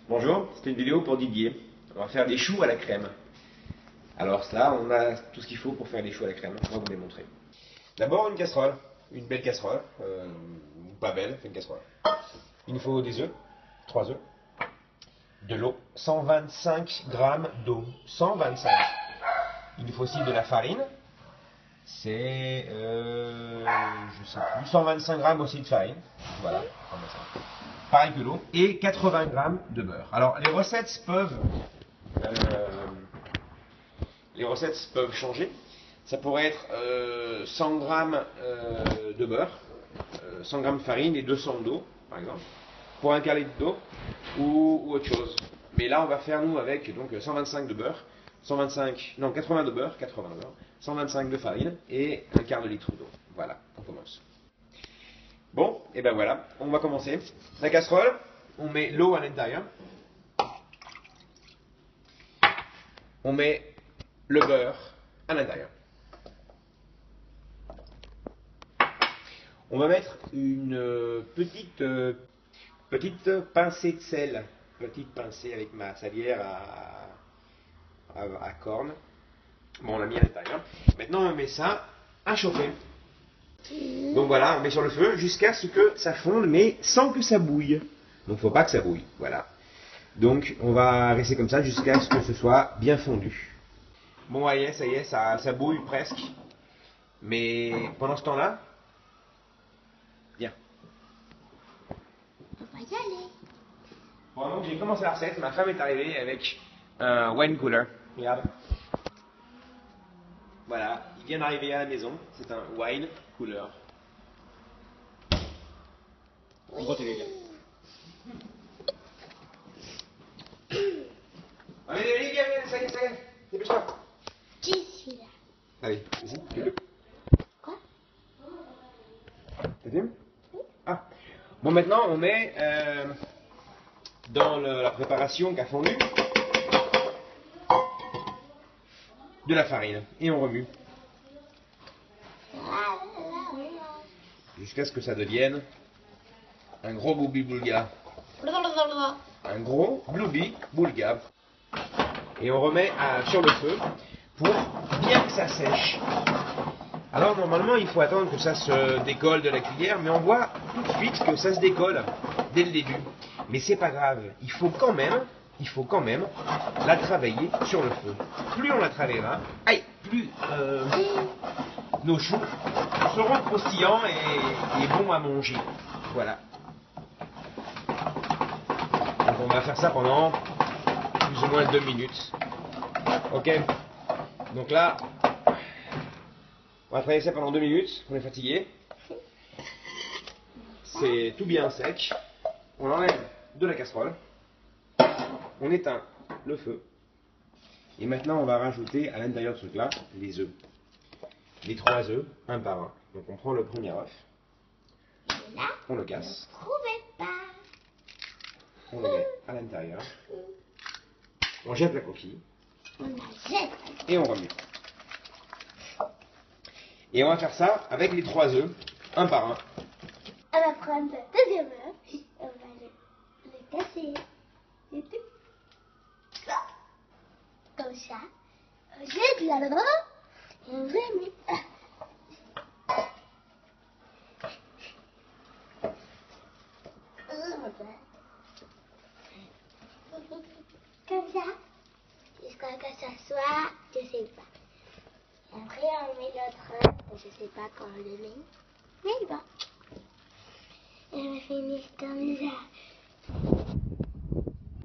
Bonjour, c'est une vidéo pour Didier. On va faire des choux à la crème. Alors là, on a tout ce qu'il faut pour faire des choux à la crème. On va vous les montrer. D'abord une casserole, une belle casserole, ou pas belle, c'est une casserole. Il nous faut des œufs, 3 œufs, de l'eau, 125 g d'eau, 125. Il nous faut aussi de la farine. C'est, je sais plus, 125 g aussi de farine. Voilà, pareil que l'eau. Et 80 g de beurre. Alors, les recettes peuvent changer. Ça pourrait être 100 g de beurre, 100 g de farine et 200 d'eau, par exemple, pour un quart litre d'eau, ou autre chose. Mais là, on va faire, nous, avec donc 125 de beurre, 80 de beurre, 125 de farine et un quart de litre d'eau. Voilà, on commence. Bon, et ben voilà, on va commencer. La casserole, on met l'eau à l'intérieur. On met le beurre à l'intérieur. On va mettre une petite pincée de sel. Petite pincée avec ma salière à corne. Bon, on l'a mis à l'intérieur. Maintenant, on met ça à chauffer. Donc voilà, on met sur le feu jusqu'à ce que ça fonde, mais sans que ça bouille. Donc, faut pas que ça bouille. Voilà. Donc, on va rester comme ça jusqu'à ce que ce soit bien fondu. Bon, ça y est, ça bouille presque. Mais pendant ce temps-là, bien. On va y aller. Bon, donc j'ai commencé la recette. Ma femme est arrivée avec un wine cooler. Regarde. Voilà, il vient d'arriver à la maison. C'est un wine cooler. On continue. Allez, viens, ça y est. Dépêche-toi. Je suis là. Allez, vas-y. Quoi? T'as vu? Ah. Bon, maintenant, on met dans la préparation qu'a fondu de la farine. Et on remue. Jusqu'à ce que ça devienne un gros boubi-boulga. Un gros bloubi-boulga. Et on remet sur le feu pour bien que ça sèche. Alors normalement il faut attendre que ça se décolle de la cuillère, mais on voit tout de suite que ça se décolle dès le début. Mais c'est pas grave, il faut quand même la travailler sur le feu. Plus on la travaillera, plus nos choux seront croustillants et bons à manger. Voilà. Donc on va faire ça pendant plus ou moins 2 minutes. Ok. Donc là, on va travailler ça pendant 2 minutes. On est fatigué. C'est tout bien sec. On enlève de la casserole. On éteint le feu. Et maintenant, on va rajouter à l'intérieur de ce truc-là les œufs. Les 3 œufs, un par un. Donc on prend le premier œuf. Là, on le casse. ne trouvez pas. On le met à l'intérieur. On jette la coquille. On la jette. Et on remue. Et on va faire ça avec les 3 œufs, un par un. On va prendre le deuxième œuf. On va le casser. Et tout. Comme ça. On jette là-dedans. Et on remue. Comme ça. Jusqu'à ce que ça soit, je sais pas. Et après, on met l'autre œuf. Je sais pas quand on le met. Mais bon. Et on va finir comme ça.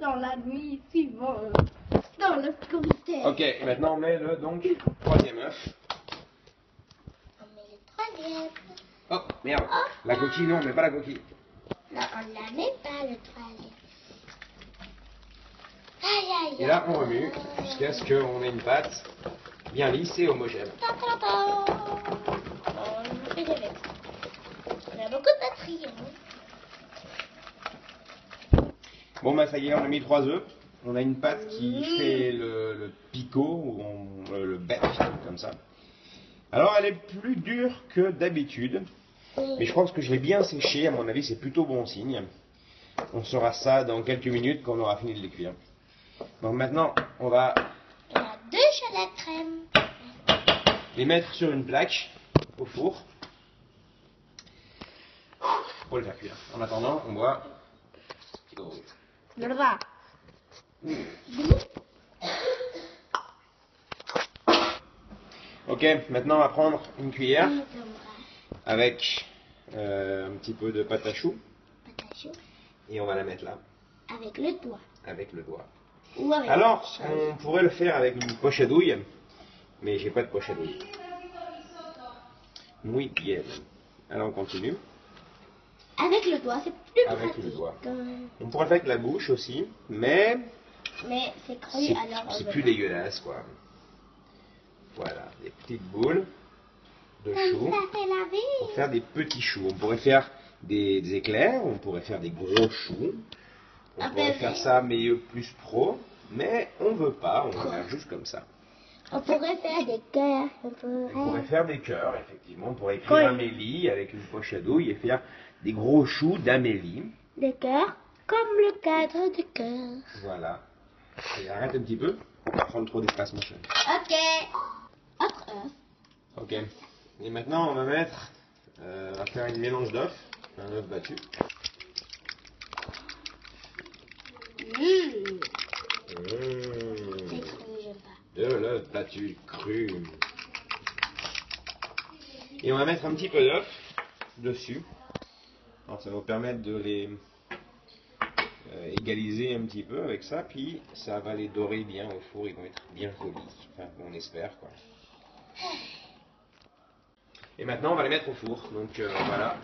Dans la nuit suivante. Dans l'obscurité. Ok, et maintenant on met le troisième œuf. On met le troisième. Oh, merde. La coquille, non, on met pas la coquille. Non, on ne la met pas, le troisième. Aïe, aïe, Et là, on remue jusqu'à ce qu'on ait une pâte bien lisse et homogène. On fait des vêtements. On a beaucoup de batterie. Bon, bah ça y est, on a mis 3 œufs. On a une pâte qui fait le picot, ou le bec, comme ça. Alors, elle est plus dure que d'habitude. Mais je pense que je l'ai bien séchée. À mon avis, c'est plutôt bon signe. On saura ça dans quelques minutes quand on aura fini de les cuire. Donc maintenant, on va Il y a 2 chocolats à crème. les mettre sur une plaque au four pour les faire cuire. En attendant, on boit. Blablabla. Ok, maintenant on va prendre une cuillère avec un petit peu de pâte à choux Pâte à choux. et on va la mettre là, Avec le doigt. avec le doigt. Ou avec Alors, on pourrait le faire avec une poche à douille, mais j'ai pas de poche à douille. Muy bien. Alors on continue. Avec le doigt, c'est plus Avec pratique. le doigt. On pourrait le faire avec la bouche aussi, mais Mais c'est cru, c'est alors... c'est plus dégueulasse quoi. Voilà, des petites boules de choux. Ça fait la vie. Pour faire des petits choux. On pourrait faire des éclairs, on pourrait faire des gros choux. On pourrait faire ça mais plus pro, mais on veut pas, on va faire juste comme ça. On pourrait faire des cœurs. On pourrait faire des cœurs, effectivement. On pourrait écrire Amélie avec une poche à douille et faire des gros choux d'Amélie. Des cœurs, comme le cadre du cœur. Voilà. Et arrête un petit peu, on va prendre trop d'espace, mon cher. Ok. Autre œuf. Ok. Et maintenant, on va mettre, on va faire une mélange d'œufs, un œuf battu. C'est cru, j'aime pas. De l'œuf battu cru. Et on va mettre un petit peu d'œuf dessus. Alors ça va vous permettre de les égaliser un petit peu avec ça, puis ça va les dorer bien au four, ils vont être bien jolis. Enfin, on espère quoi. Et maintenant, on va les mettre au four. Donc voilà.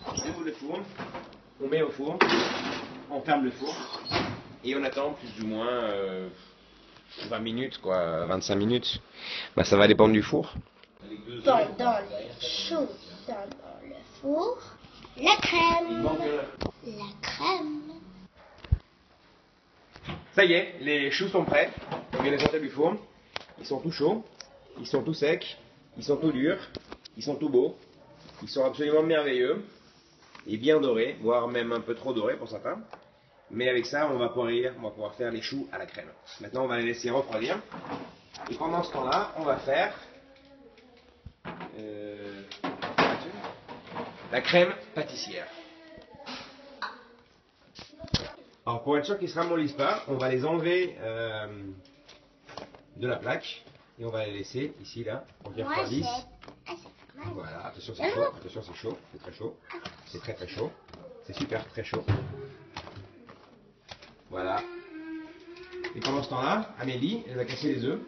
On déroule le four, on met au four, on ferme le four et on attend plus ou moins 20 minutes, quoi, 25 minutes. Bah, ça va dépendre du four. Pendant les choux dans le four, la crème. La crème. Ça y est, les choux sont prêts. On vient les sortir du four. Ils sont tout chauds, ils sont tout secs, ils sont tout durs, ils sont tout beaux. Ils sont absolument merveilleux et bien dorés, voire même un peu trop dorés pour certains. Mais avec ça, on va pouvoir faire les choux à la crème. Maintenant, on va les laisser refroidir. Et pendant ce temps-là, on va faire la crème pâtissière. Alors pour être sûr qu'ils ne se ramollissent pas, on va les enlever de la plaque et on va les laisser ici là pour qu'ils refroidissent. Voilà, attention c'est chaud, c'est très chaud, c'est très très chaud, c'est super très chaud. Voilà. Et pendant ce temps-là, Amélie, elle va casser les œufs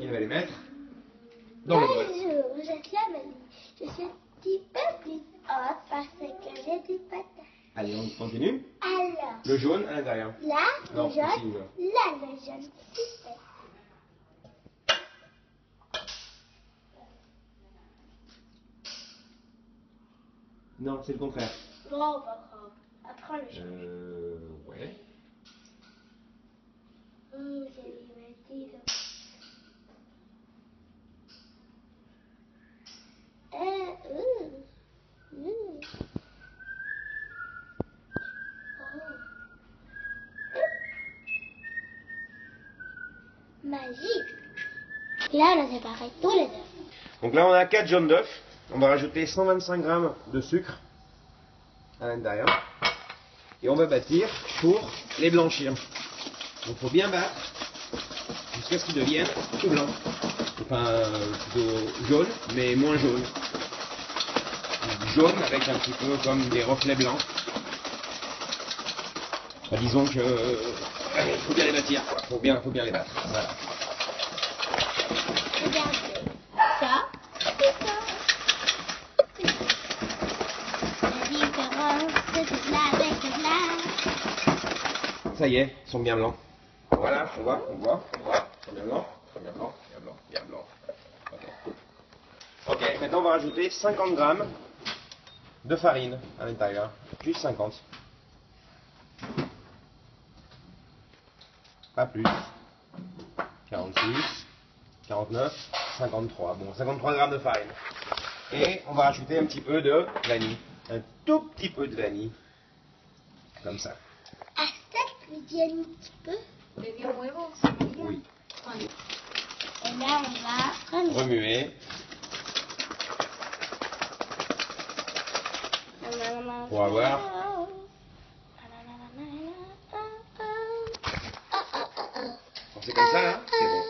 et elle va les mettre dans le bol. Bonjour, je suis Amélie. Je suis un petit peu plus haute parce que j'ai des patates. Allez, on continue. Alors, Le jaune à l'intérieur. là, Non, le jaune, ici, là. là, le jaune. Super. Non, c'est le contraire. Bon, pas grave. Apprends le jaune. Ouais. C'est divertido. Magique. Là, on a séparé tous les œufs. Donc là, on a 4 jaunes d'œufs. On va rajouter 125 g de sucre à l'intérieur. Et on va bâtir pour les blanchir. Donc il faut bien battre jusqu'à ce qu'ils deviennent tout blancs. Enfin, plutôt jaune, mais moins jaune. Jaune avec un petit peu comme des reflets blancs. Enfin, disons que il faut bien les bâtir, quoi. Faut bien les battre. Voilà. Regardez. Ça, c'est ça. La différence de cela avec cela. Ça y est, ils sont bien blancs. Voilà, on voit. Ils sont bien blancs, bien blancs. Ok, maintenant on va rajouter 50 g de farine à l'intérieur. Juste 50. Pas plus. 46, 49, 53. Bon, 53 g de farine. Et on va rajouter un petit peu de vanille. Un tout petit peu de vanille. Comme ça. le dis un petit peu. Oui. Et là, on va Remuer. Pour avoir. Quand c'est comme ça, là, c'est bon.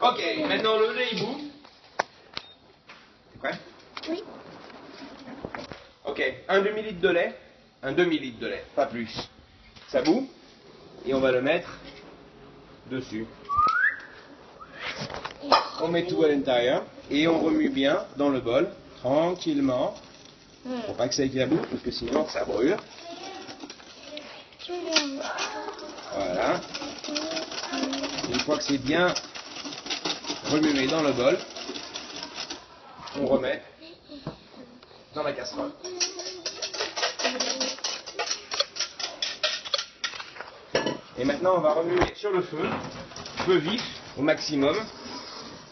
Ok, maintenant le lait il bout. T'es prêt? Oui. Ok, un demi-litre de lait. Un demi-litre de lait, pas plus. Ça bout. Et on va le mettre dessus. On met tout à l'intérieur et on remue bien dans le bol, tranquillement. Pour pas que ça éclabousse, parce que sinon ça brûle. Voilà. Une fois que c'est bien remué dans le bol, on remet dans la casserole. Et maintenant on va remuer sur le feu vif au maximum,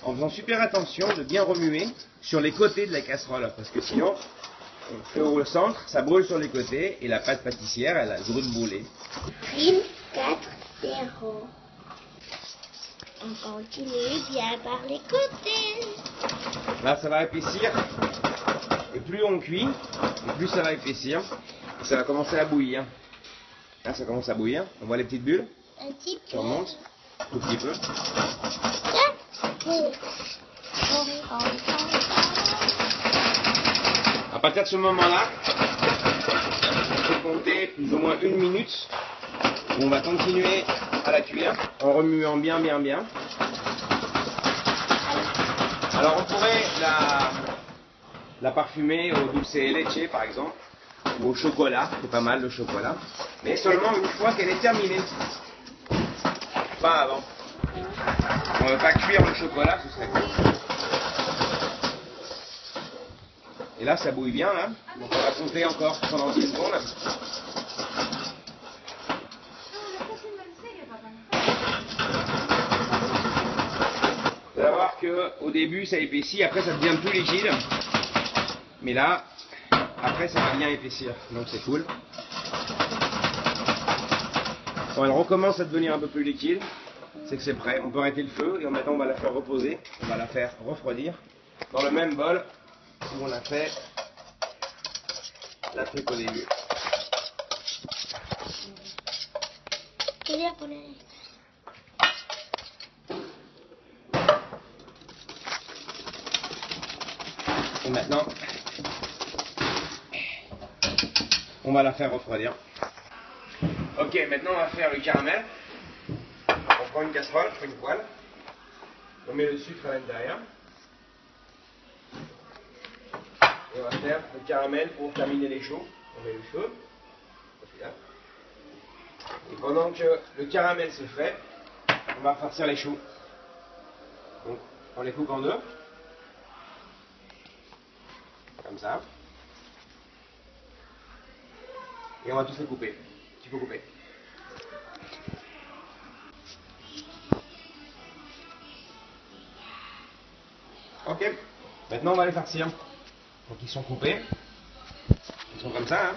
en faisant super attention de bien remuer sur les côtés de la casserole, parce que sinon, on fait au centre, ça brûle sur les côtés, et la pâte pâtissière, elle a le droit de brûler. Prime 4-0. On continue bien par les côtés. Là, ça va épaissir, et plus on cuit, et plus ça va épaissir, et ça va commencer à bouillir. Là, ça commence à bouillir, on voit les petites bulles, Un petit peu. ça remonte, tout petit peu. À partir de ce moment-là, on peut compter plus ou moins 1 minute, où on va continuer à la cuire, en remuant bien. Alors on pourrait la parfumer au dulce de leche par exemple, ou au chocolat, c'est pas mal le chocolat, mais seulement une fois qu'elle est terminée, pas avant. On ne veut pas cuire le chocolat, ce serait cool. Et là ça bouille bien là, donc on va compter encore pendant 10 secondes. Vous allez voir qu'au début ça épaissit, après ça devient plus liquide. Mais là, après ça va bien épaissir, donc c'est cool. Quand elle recommence à devenir un peu plus liquide, c'est que c'est prêt. On peut arrêter le feu et maintenant on va la faire reposer, on va la faire refroidir dans le même bol où on a fait la truc au début. Et maintenant, on va la faire refroidir. Ok, maintenant on va faire le caramel. On prend une casserole, une poêle. On met le sucre à l'intérieur. Et on va faire le caramel pour terminer les choux. On met le feu. Et pendant que le caramel se fait, on va farcir les choux. Donc, on les coupe en deux. Comme ça. Et on va tous les couper. Tu peux couper. Ok. Maintenant, on va les farcir. Donc, ils sont coupés. Ils sont comme ça. Hein.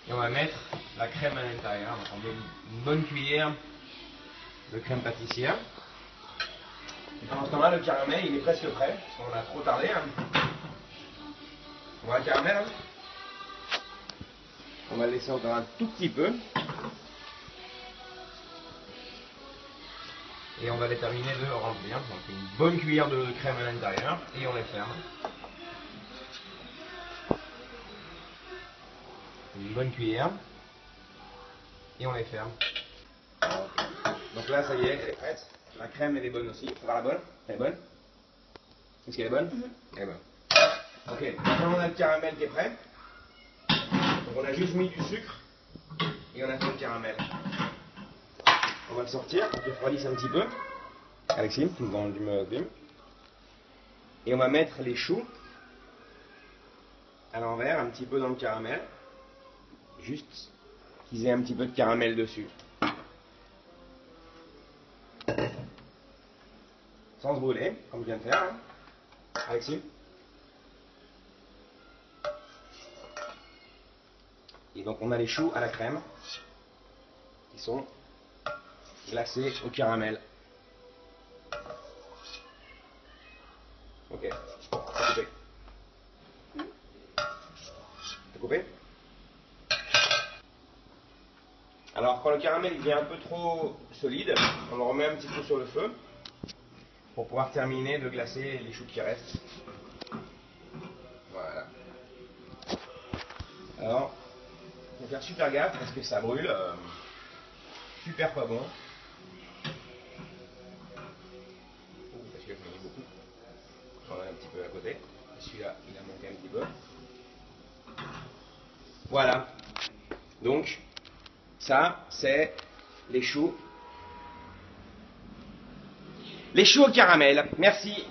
Et on va mettre la crème à l'intérieur. Donc, on met une bonne cuillère de crème pâtissière. Et pendant ce temps-là, le caramel, il est presque prêt. Parce qu'on a trop tardé. Hein. On voit le caramel. Hein. On va le laisser encore un tout petit peu. Et on va les terminer de remplir. Donc une bonne cuillère de crème à l'intérieur. Et on les ferme. Une bonne cuillère. Et on les ferme. Donc là, ça y est, elle est prête. La crème, elle est bonne aussi. Tu vois la bonne? Elle est bonne? Est-ce qu'elle est bonne? Elle est bonne. Ok, maintenant on a le caramel qui est prêt. Donc on a juste mis du sucre. Et on a fait le caramel. On va le sortir, on le refroidisse un petit peu. Alexis, tu me allumes. Et on va mettre les choux à l'envers, un petit peu dans le caramel. Juste qu'ils aient un petit peu de caramel dessus. Sans se brûler, comme je viens de faire. Hein. Alexis, donc on a les choux à la crème qui sont glacés au caramel. Ok, c'est coupé. C'est coupé? Alors quand le caramel il devient un peu trop solide, on le remet un petit peu sur le feu pour pouvoir terminer de glacer les choux qui restent. Voilà. Alors, il faut faire super gaffe parce que ça brûle. Super pas bon. Parce que j'en ai beaucoup. J'en ai un petit peu à côté. Celui-là, il a manqué un petit peu. Voilà. Donc, ça, c'est les choux. Les choux au caramel. Merci.